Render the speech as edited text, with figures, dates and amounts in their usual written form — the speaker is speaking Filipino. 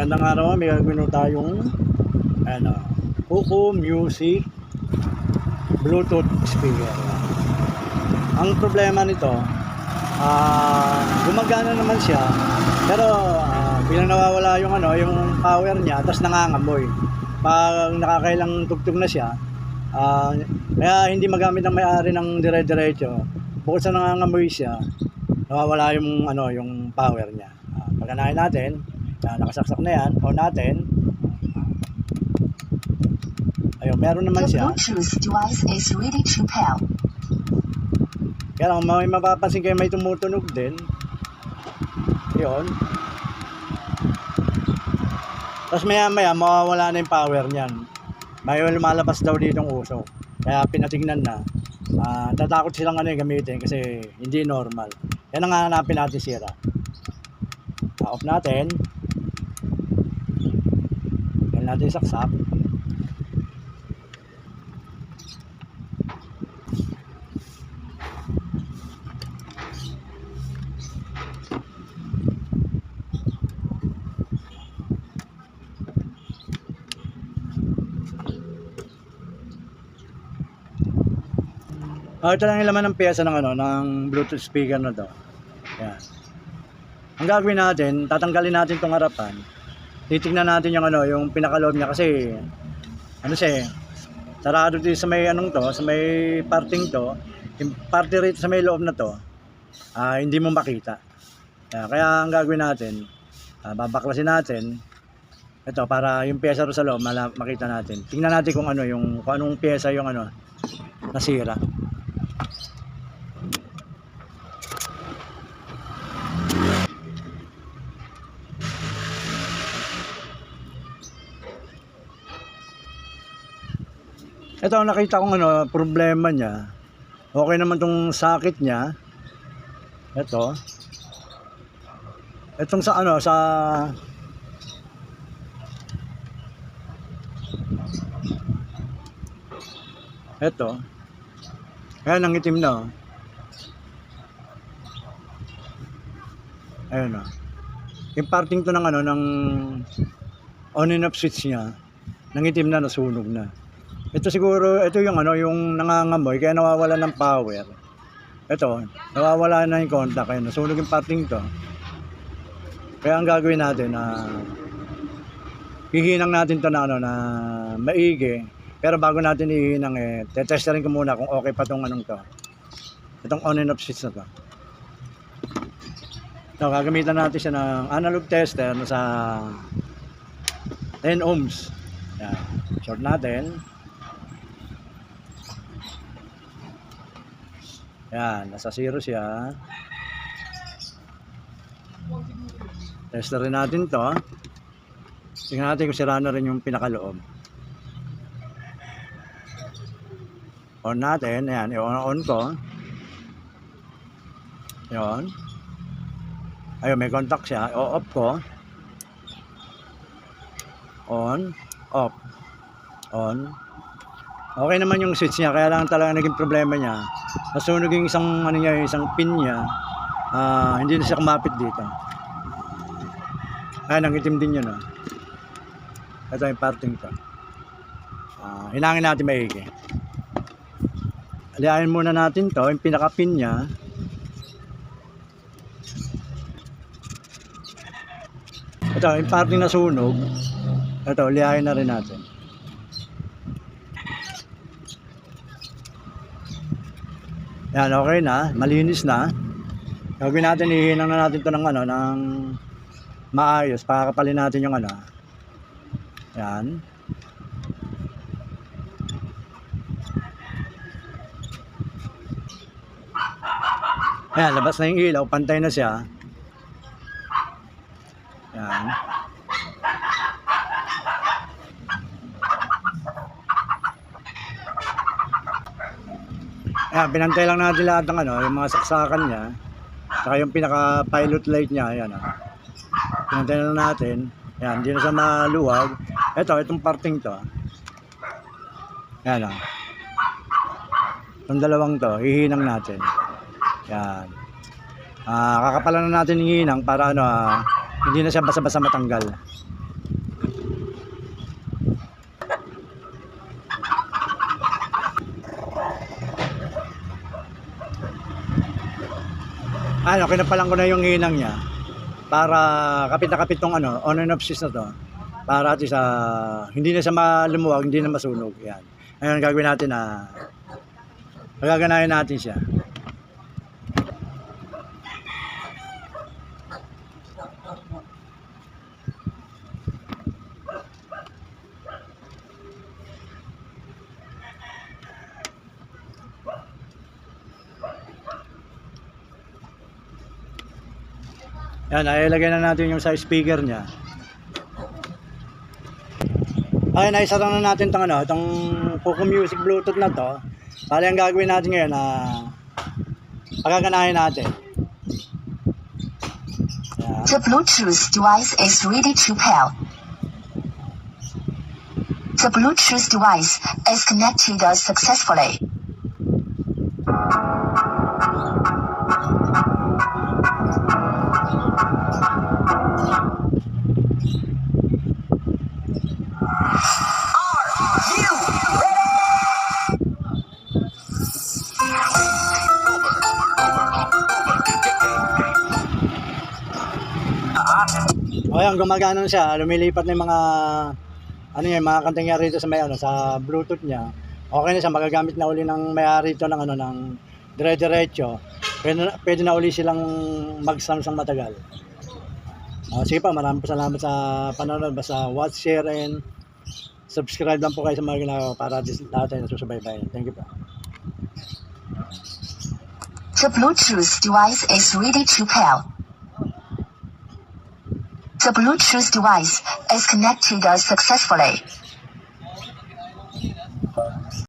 Magandang araw, may gagawin tayong Kuko Music Bluetooth speaker. Ang problema nito, gumagana naman siya, pero bilang nawawala yung yung power niya, tapos nangangamoy. Pag nakakailang tugtog na siya, kaya hindi magamit ng may-ari ng dire-diretso. Bukod sa nangangamoy siya, nawawala yung yung power niya. Pagkanahin natin, nakasaksak na yan, on natin. Ayun, meron naman siya. Bluetooth device is ready to pair. Kaya lang, may mapapansin kayo may tumutunog din. Yun. Tapos maya mawawala na yung power niyan. May lumalabas daw ditong usok. Kaya pinatingnan na. Tatakot silang gamitin kasi hindi normal. Yan ang hanapin natin sira. Off natin. Yan natin saksak. Ito lang yung laman ng pyesa ng ng Bluetooth speaker na to. Yan. Ang gagawin natin, tatanggalin natin tong harapan. Titingnan natin yung yung pinakaloob niya kasi siya sarado dito sa may sa may parting to, yung parte rito sa may loob na to, hindi mo makita. Kaya ang gagawin natin, babaklasin natin ito para yung pyesa ro sa loob makita natin. Tingnan natin kung kung anong pyesa yung nasira. Ito ang nakita kong problema niya. Okay naman tong socket niya. Ito. Itong sa sa ito. Ayan ang itim na. Ayun yung parting to ng ng on and off switch niya. Nangitim na, nasunog na. Ito siguro, ito yung yung nangangamoy kaya nawawala ng power. Ito, nawawala na yung contact kaya nasunog yung parting to. Kaya ang gagawin natin hihinang natin to na na maigi. Pero bago natin hihinang tetestarin ko muna kung okay pa tong to. Itong on and off switch na to. So, gagamitan natin siya ng analog tester na sa 10 ohms. Yan. Short natin. Yan, nasa 0 siya. Testerin natin to. Tingnan natin kung sira na rin yung pinakaloob. On natin, ayan, i-on ko. Ayan. Ayun, may contact siya. O-off ko. On, off. On. Okay naman yung switch niya, kaya lang talaga naging problema niya. Nasunog yung isang isang pin niya. Hindi na siya kumapit dito. Ayan, nangitim din yun. Ito yung parting to. Hinangin natin maigi. Aliahin muna natin to, yung pinaka-pin niya. Ito, yung parting nasunog. Ito, aliahin na rin natin. Yan, okay na, malinis na. Gagawin natin, ihinang na natin ito ng ng maayos. Pakakapalin natin yung Yan. Ayan, labas na yung ilaw, pantay na siya. Yan. Ayan, pinantay lang natin lahat ng yung mga saksakan niya. Saka yung pinaka pilot light niya, ayan pinantay lang natin. Ayan, hindi na siya maluwag. Itong parting to. Ayan itong dalawang to, hihinang natin. Yan. Kakapalan na natin yung hinang para hindi na siya basa-basa matanggal. ano, kinapalan ko na yung hinang niya para kapit na kapit tong ano, on and off switch na to. Para at least, hindi na siya malumuwag, hindi na masunog. Yan. Ngayon gagawin natin na pagaganahin natin siya. Yan, ilagay na natin yung sa speaker niya. Ay, naisara na natin tong ano, tong Poco Music Bluetooth na to. Bali, ang gagawin natin ngayon na pagaganahin natin. Yan. The Bluetooth device is ready to pair. The Bluetooth device is connected successfully. O yan, gumagana na siya. Lumilipat na yung mga ano yan, mga kantang niya rito sa may ano, sa Bluetooth niya. Okay na siya, magagamit na uli ng may-ari ito ng ano, ng dire-diretso. Pwede na uli silang mag-Samsung matagal. Sige pa, maraming salamat sa panonood. Basta watch, share, and subscribe lang po kayo sa mga ginagawa para lahat tayo nasusubaybay. Thank you po. The Bluetooth device is ready to pair. The Bluetooth device is connected successfully.